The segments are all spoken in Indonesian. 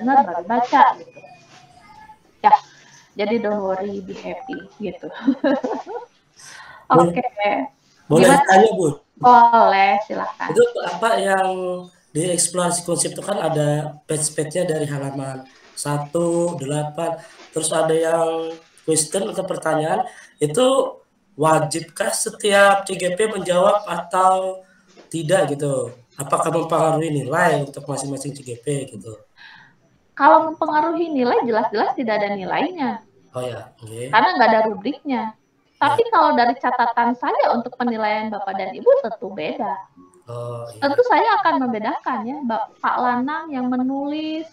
dengar, baru baca gitu. Ya, jadi don't worry, be happy gitu. Oke. Boleh Gimana? tanya, Bu? Boleh, silahkan. Itu apa yang di eksplorasi konsep itu kan ada page-page-nya dari halaman 1, 8, terus ada yang question atau pertanyaan, itu wajibkah setiap CGP menjawab atau tidak gitu? Apakah mempengaruhi nilai untuk masing-masing CGP gitu? Kalau mempengaruhi nilai, jelas-jelas tidak ada nilainya. Oh ya, okay. Karena nggak ada rubriknya. Tapi kalau dari catatan saya untuk penilaian Bapak dan Ibu tentu beda. Oh, iya. Tentu saya akan membedakan ya, Pak Lanang yang menulis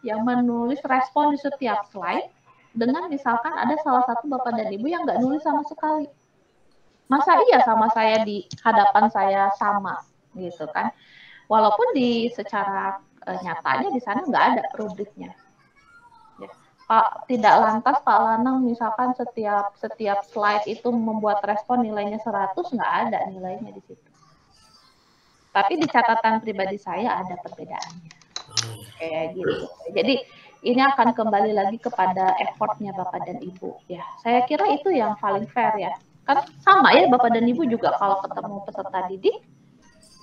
yang menulis respon di setiap slide dengan misalkan ada salah satu Bapak dan Ibu yang nggak nulis sama sekali. Masa iya sama saya di hadapan saya sama gitu kan? Walaupun di secara nyatanya di sana nggak ada rubriknya. Ya. Pak, tidak lantas Pak Lanang misalkan setiap slide itu membuat respon nilainya 100, nggak ada nilainya di situ. Tapi di catatan pribadi saya ada perbedaannya. Kayak gitu. Jadi ini akan kembali lagi kepada effortnya Bapak dan Ibu. Ya, saya kira itu yang paling fair ya. Kan sama ya Bapak dan Ibu juga kalau ketemu peserta didik,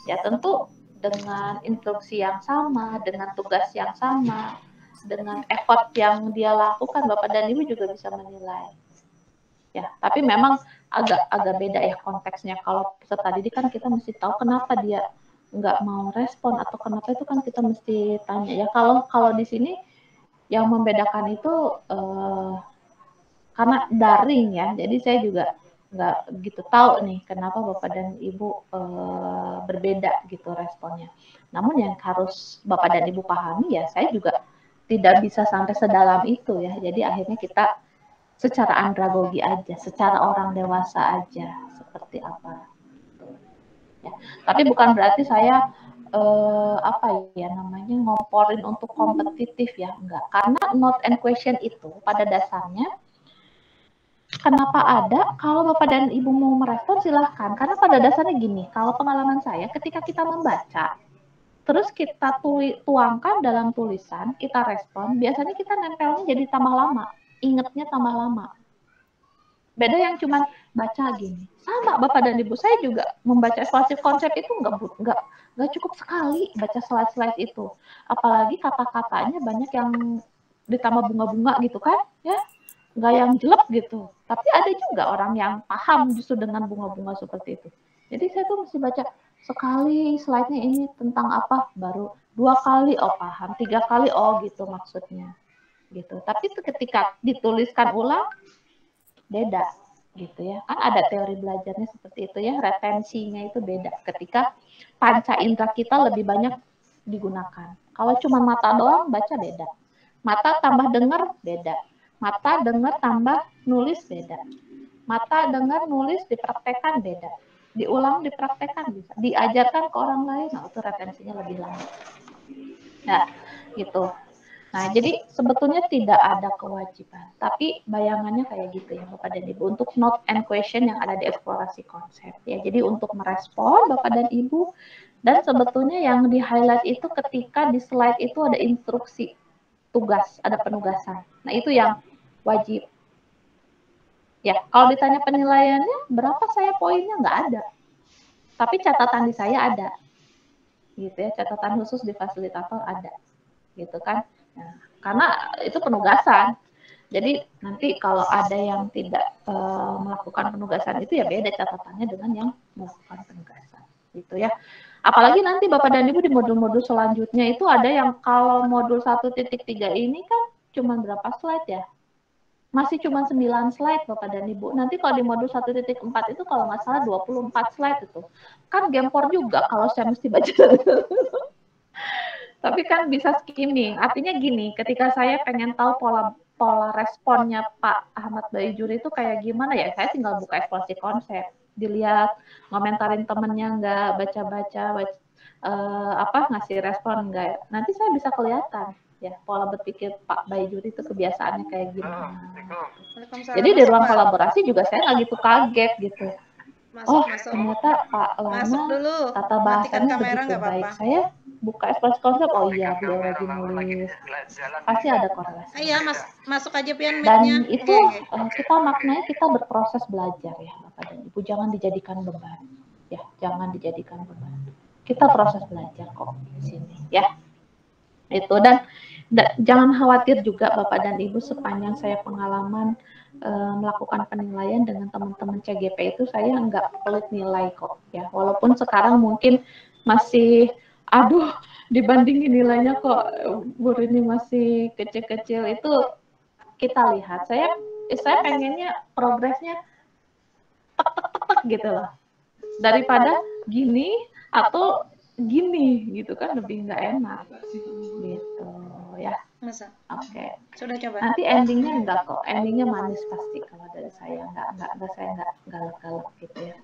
ya tentu dengan instruksi yang sama, dengan tugas yang sama, dengan effort yang dia lakukan, Bapak dan Ibu juga bisa menilai. Ya, tapi memang agak beda ya konteksnya. Kalau peserta didik kan kita mesti tahu kenapa dia nggak mau respon atau kenapa itu kan kita mesti tanya ya. Kalau di sini yang membedakan itu karena daring ya, jadi saya juga nggak begitu tahu nih kenapa Bapak dan Ibu berbeda gitu responnya. Namun yang harus Bapak dan Ibu pahami ya, saya juga tidak bisa sampai sedalam itu ya. Jadi akhirnya kita secara andragogi aja, secara orang dewasa aja seperti apa. Ya. Tapi bukan berarti saya ngomporin untuk kompetitif ya, enggak. Karena note and question itu pada dasarnya kenapa ada? Kalau Bapak dan Ibu mau merespon silahkan. Karena pada dasarnya gini, kalau pengalaman saya ketika kita membaca, terus kita tuangkan dalam tulisan, kita respon, biasanya kita nempelnya jadi tambah lama, ingetnya tambah lama. Beda yang cuma baca gini. Sama Bapak dan Ibu, saya juga membaca eksplorasi konsep itu nggak cukup sekali baca slide-slide itu. Apalagi kata-katanya banyak yang ditambah bunga-bunga gitu kan, ya nggak yang jelek gitu. Tapi ada juga orang yang paham justru dengan bunga-bunga seperti itu. Jadi saya tuh mesti baca sekali slide-nya ini tentang apa, baru 2 kali oh paham, 3 kali oh gitu maksudnya. Gitu. Tapi itu ketika dituliskan ulang beda gitu ya. Kan ada teori belajarnya seperti itu ya, retensinya itu beda ketika panca indera kita lebih banyak digunakan. Kalau cuma mata doang baca beda. Mata tambah dengar beda. Mata dengar tambah nulis beda. Mata dengar nulis dipraktekkan beda. Diulang dipraktekkan bisa. Diajarkan ke orang lain, nah itu retensinya lebih lama. Nah, gitu. Nah, jadi sebetulnya tidak ada kewajiban, tapi bayangannya kayak gitu ya Bapak dan Ibu untuk note and question yang ada di eksplorasi konsep ya. Jadi untuk merespon Bapak dan Ibu, dan sebetulnya yang di highlight itu ketika di slide itu ada instruksi tugas, ada penugasan. Nah, itu yang wajib. Ya, kalau ditanya penilaiannya berapa saya poinnya nggak ada. Tapi catatan di saya ada. Gitu ya, catatan khusus di fasilitator ada. Gitu kan. Nah, karena itu penugasan. Jadi nanti kalau ada yang tidak melakukan penugasan itu ya beda catatannya dengan yang melakukan penugasan. Gitu ya. Apalagi nanti Bapak dan Ibu di modul-modul selanjutnya itu ada yang kalau modul 1.3 ini kan cuma berapa slide ya? Masih cuma 9 slide Bapak dan Ibu. Nanti kalau di modul 1.4 itu kalau nggak salah 24 slide itu. Kan gempor juga kalau saya mesti baca. Tapi kan bisa skimming. Artinya gini, ketika saya pengen tahu pola responnya Pak Ahmad Baijuri itu kayak gimana ya, saya tinggal buka eksplorasi konsep, dilihat ngomentarin temennya nggak, baca-baca, ngasih respon nggak. Nanti saya bisa kelihatan ya pola berpikir Pak Baijuri itu kebiasaannya kayak gimana. Jadi di ruang kolaborasi juga saya nggak gitu kaget gitu. Ternyata Pak Lana tata bahasanya begitu baik. Saya buka eksplorasi konsep, oh iya beliau lagi nulis, pasti ada korelasi. Iya, masuk aja pian Dan mic-nya. itu kita maknanya kita berproses belajar ya Bapak dan Ibu, jangan dijadikan beban. Ya, jangan dijadikan beban. Kita proses belajar kok di sini ya. Itu dan jangan khawatir juga Bapak dan Ibu, sepanjang saya pengalaman melakukan penilaian dengan teman-teman CGP itu saya nggak pelit nilai kok ya, walaupun sekarang mungkin masih aduh dibandingin nilainya kok Bu Rini masih kecil-kecil, itu kita lihat saya pengennya progresnya tek gitu loh, daripada gini atau gini gitu kan, lebih nggak enak gitu ya. Masa? Oke. Sudah coba. Nanti endingnya enggak kok, endingnya manis pasti kalau dari saya, saya enggak galak-galak gitu ya.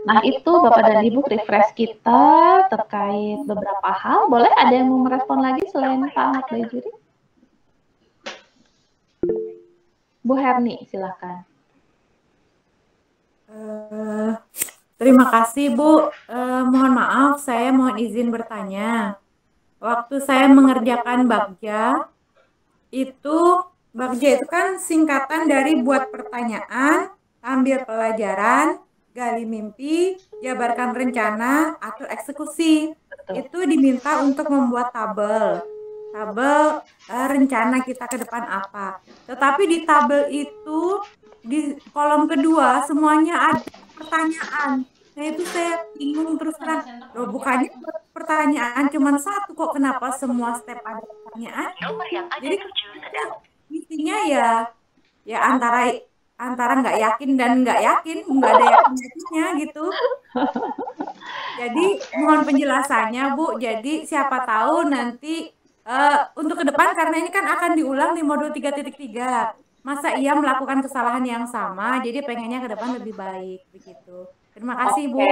Nah itu Bapak dan Ibu refresh kita terkait beberapa hal. Boleh ada yang mau merespon lagi selain Pak Ahmad Baijuri? Bu Herni silakan. Terima kasih Bu. Mohon maaf, saya mohon izin bertanya. Waktu saya mengerjakan Bagja itu kan singkatan dari buat pertanyaan, ambil pelajaran, gali mimpi, jabarkan rencana, atur eksekusi. Itu diminta untuk membuat tabel rencana kita ke depan apa. Tetapi di tabel itu di kolom kedua semuanya ada pertanyaan. Nah itu saya bingung terus terang. Loh bukannya pertanyaan cuma satu, kok kenapa semua step ada pertanyaan? Jadi intinya ya antara nggak yakin dan nggak yakin, nggak ada yakinnya gitu. Jadi mohon penjelasannya Bu. Jadi siapa tahu nanti untuk ke depan, karena ini kan akan diulang di modul 3.3. Masa ia melakukan kesalahan yang sama, jadi pengennya ke depan lebih baik begitu. Terima kasih Bu.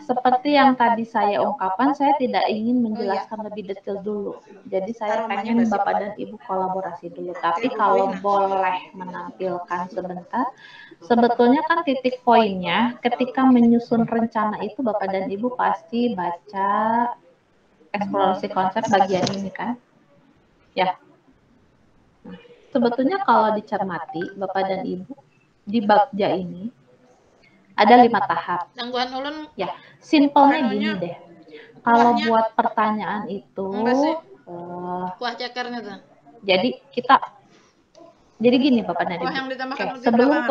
Seperti yang tadi saya ungkapkan, saya tidak ingin menjelaskan lebih detail dulu. Jadi saya pengen Bapak dan Ibu kolaborasi dulu. Tapi kalau boleh menampilkan sebentar, sebetulnya kan titik poinnya ketika menyusun rencana itu Bapak dan Ibu pasti baca eksplorasi konsep bagian ini kan? Ya. Sebetulnya kalau dicermati Bapak dan Ibu, di Bagja ini ada 5 tahap. Ya, simpelnya gini deh. Kalau buat pertanyaan itu, kuah cekernya tuh. Jadi gini Bapak dan Ibu. Sebelum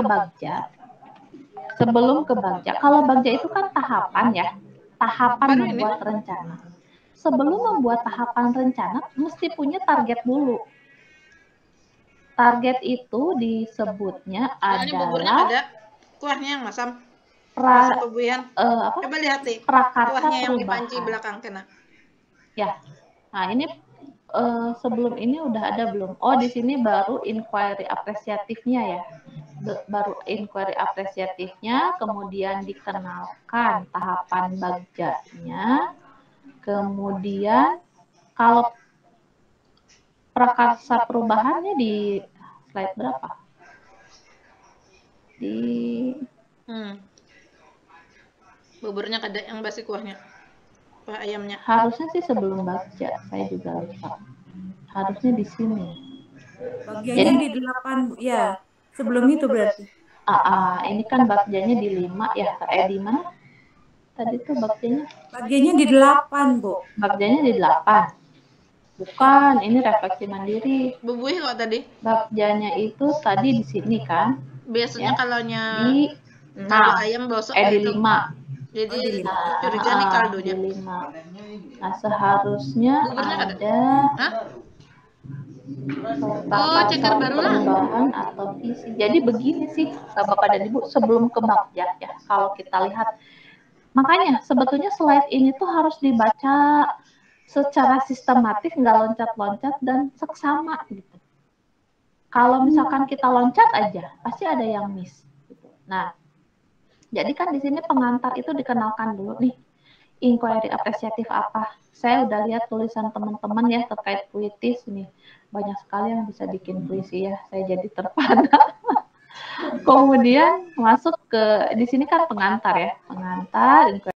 ke Bagja, kalau Bagja itu kan tahapan ya, tahapan membuat rencana. Sebelum membuat tahapan rencana, mesti punya target dulu. Target itu disebutnya adalah ada kuahnya yang masam. Coba lihat nih, kuahnya yang di panci belakang kena. Ya, nah ini sebelum ini udah ada belum? Oh, di sini baru inquiry apresiatifnya ya. Baru inquiry apresiatifnya, kemudian dikenalkan tahapan bagjanya, kemudian kalau prakarsa perubahannya di slide berapa? Buburnya ada yang basi kuahnya. Kuah ayamnya. Harusnya sih sebelum bagja, saya juga lupa. Harusnya di sini. Bagiannya di 8 ya. Sebelum itu berarti. Ini kan bagjanya di 5 ya. Di mana? Tadi tuh bagjanya. Bagiannya di 8, Bu. Bagjanya di 8. Bukan, ini refleksi mandiri. Bubuih kok tadi? Bagjanya itu tadi di sini kan. Biasanya kalau di ayam bosok di 5. Jadi curiga nih kaldunya. Di 5. Nah, seharusnya ada ceker baru lah. Perubahan atau visi. Jadi begini sih Bapak dan Ibu, sebelum ke bagja ya, kalau kita lihat. Makanya sebetulnya slide ini tuh harus dibaca secara sistematis, nggak loncat-loncat dan seksama gitu. Kalau misalkan kita loncat aja, pasti ada yang miss. Gitu. Nah, jadi kan di sini pengantar itu dikenalkan dulu nih. Inquiry apresiatif apa? Saya udah lihat tulisan teman-teman ya terkait puitis nih. Banyak sekali yang bisa bikin puisi ya. Saya jadi terpana. Kemudian masuk ke di sini kan pengantar ya. Pengantar